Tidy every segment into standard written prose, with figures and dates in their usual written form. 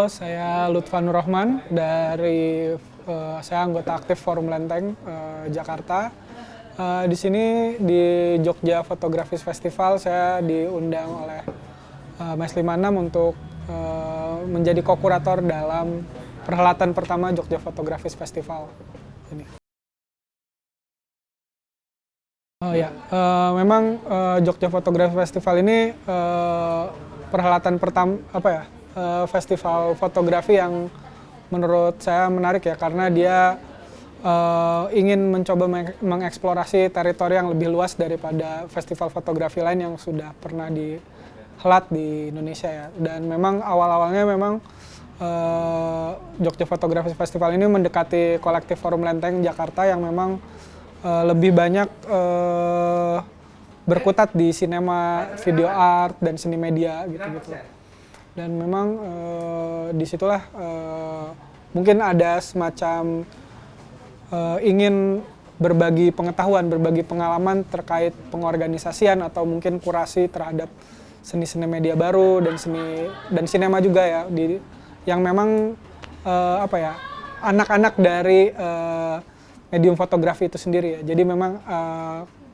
saya Lutfanur Rahman dari saya anggota aktif Forum Lenteng Jakarta. Di sini di Jogja Photographies Festival saya diundang oleh Mes 56 untuk menjadi ko-kurator dalam perhelatan pertama Jogja Photographies Festival ini. Memang Jogja Photography Festival ini perhelatan pertama festival fotografi yang menurut saya menarik ya, karena dia ingin mencoba mengeksplorasi teritori yang lebih luas daripada festival fotografi lain yang sudah pernah dihelat di Indonesia ya. Dan memang awal-awalnya memang Jogja Photography Festival ini mendekati kolektif Forum Lenteng Jakarta yang memang lebih banyak berkutat di sinema, video art, dan seni media gitu-gitu. Dan memang disitulah mungkin ada semacam ingin berbagi pengetahuan, berbagi pengalaman terkait pengorganisasian atau mungkin kurasi terhadap seni-seni media baru dan sinema juga ya, yang memang anak-anak dari medium fotografi itu sendiri ya. Jadi memang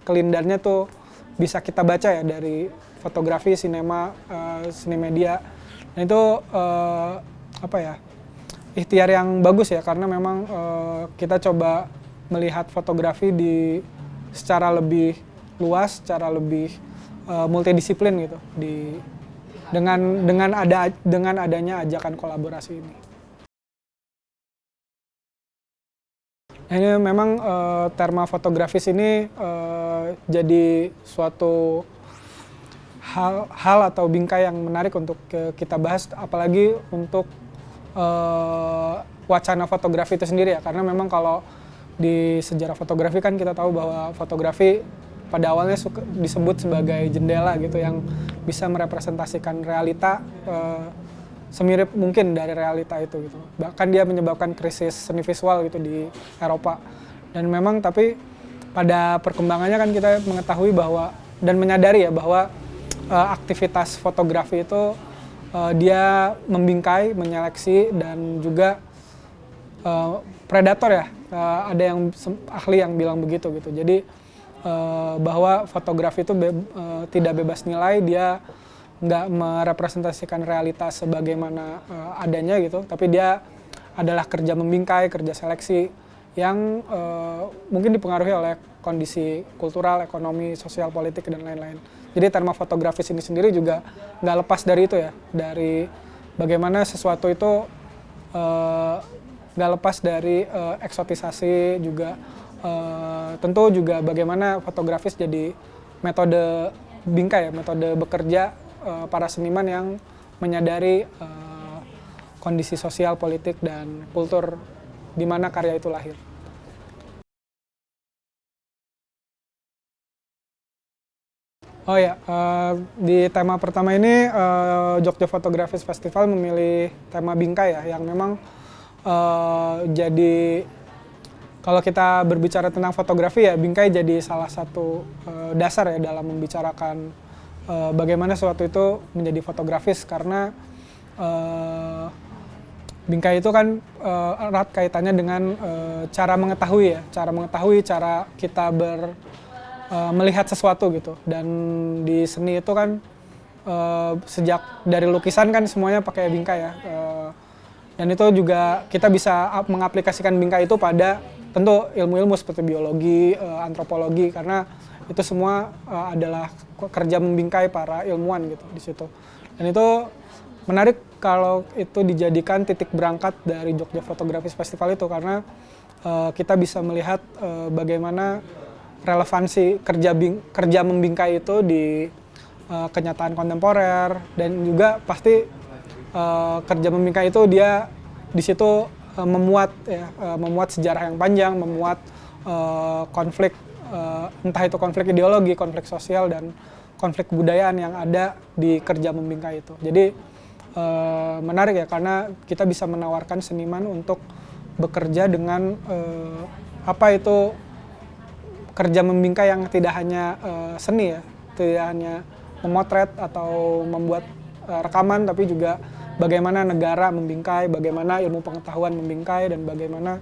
kelindahannya tuh bisa kita baca ya dari fotografi, sinema, seni media. Nah itu ikhtiar yang bagus ya, karena memang kita coba melihat fotografi secara lebih luas, secara lebih multidisiplin gitu dengan adanya ajakan kolaborasi ini. Nah, ini memang terma fotografis ini jadi suatu hal atau bingkai yang menarik untuk kita bahas, apalagi untuk wacana fotografi itu sendiri ya, karena memang kalau di sejarah fotografi kan kita tahu bahwa fotografi pada awalnya disebut sebagai jendela gitu yang bisa merepresentasikan realita semirip mungkin dari realita itu gitu. Bahkan dia menyebabkan krisis seni visual gitu di Eropa. Dan memang tapi pada perkembangannya kan kita mengetahui bahwa dan menyadari ya bahwa aktivitas fotografi itu dia membingkai, menyeleksi, dan juga predator ya. Ada yang ahli yang bilang begitu gitu. Jadi bahwa fotografi itu tidak bebas nilai, dia nggak merepresentasikan realitas sebagaimana adanya gitu, tapi dia adalah kerja membingkai, kerja seleksi yang mungkin dipengaruhi oleh kondisi kultural, ekonomi, sosial, politik, dan lain-lain. Jadi terma fotografis ini sendiri juga nggak lepas dari itu ya, dari bagaimana sesuatu itu nggak lepas dari eksotisasi juga, tentu juga bagaimana fotografis jadi metode bingkai ya, metode bekerja para seniman yang menyadari kondisi sosial, politik, dan kultur di mana karya itu lahir. Di tema pertama ini Jogja Photographies Festival memilih tema bingkai ya, yang memang jadi kalau kita berbicara tentang fotografi ya, bingkai jadi salah satu dasar ya dalam membicarakan bagaimana sesuatu itu menjadi fotografis, karena bingkai itu kan erat kaitannya dengan cara mengetahui, cara kita melihat sesuatu gitu. Dan di seni itu kan sejak dari lukisan kan semuanya pakai bingkai ya, dan itu juga kita bisa mengaplikasikan bingkai itu pada tentu ilmu-ilmu seperti biologi, antropologi, karena itu semua adalah kerja membingkai para ilmuwan gitu di situ. Dan itu menarik kalau itu dijadikan titik berangkat dari Jogja Photographies Festival itu, karena kita bisa melihat bagaimana relevansi kerja membingkai itu di kenyataan kontemporer, dan juga pasti kerja membingkai itu dia di situ memuat sejarah yang panjang, memuat konflik, entah itu konflik ideologi, konflik sosial, dan konflik kebudayaan yang ada di kerja membingkai itu. Jadi menarik ya, karena kita bisa menawarkan seniman untuk bekerja dengan apa itu kerja membingkai yang tidak hanya seni ya, tidak hanya memotret atau membuat rekaman, tapi juga bagaimana negara membingkai, bagaimana ilmu pengetahuan membingkai, dan bagaimana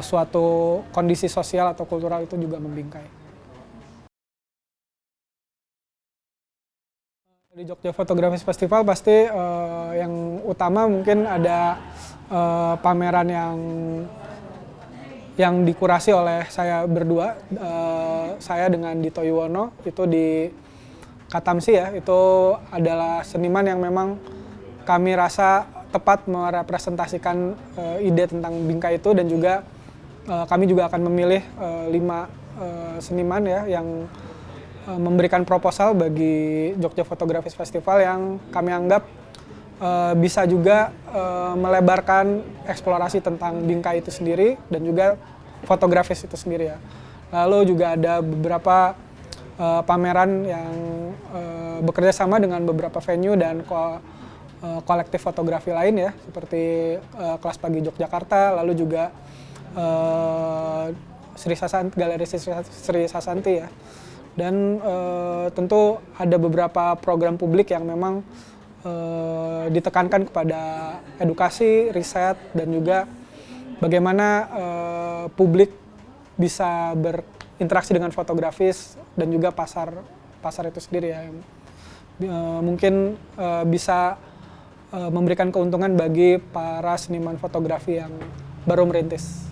suatu kondisi sosial atau kultural itu juga membingkai. Di Jogja Photography Festival pasti yang utama mungkin ada pameran yang dikurasi oleh saya berdua, saya dengan Dito Yuwono, itu di Katamsi ya. Itu adalah seniman yang memang kami rasa tepat merepresentasikan ide tentang bingkai itu, dan juga kami juga akan memilih 5 seniman ya yang memberikan proposal bagi Jogja Photography Festival yang kami anggap bisa juga melebarkan eksplorasi tentang bingkai itu sendiri dan juga fotografis itu sendiri ya. Lalu juga ada beberapa pameran yang bekerja sama dengan beberapa venue dan kolektif fotografi lain ya, seperti Kelas Pagi Yogyakarta, lalu juga Galeri Sri Sasanti ya. Dan tentu ada beberapa program publik yang memang ditekankan kepada edukasi, riset, dan juga bagaimana publik bisa berinteraksi dengan fotografis dan juga pasar itu sendiri ya. Mungkin bisa memberikan keuntungan bagi para seniman fotografi yang baru merintis.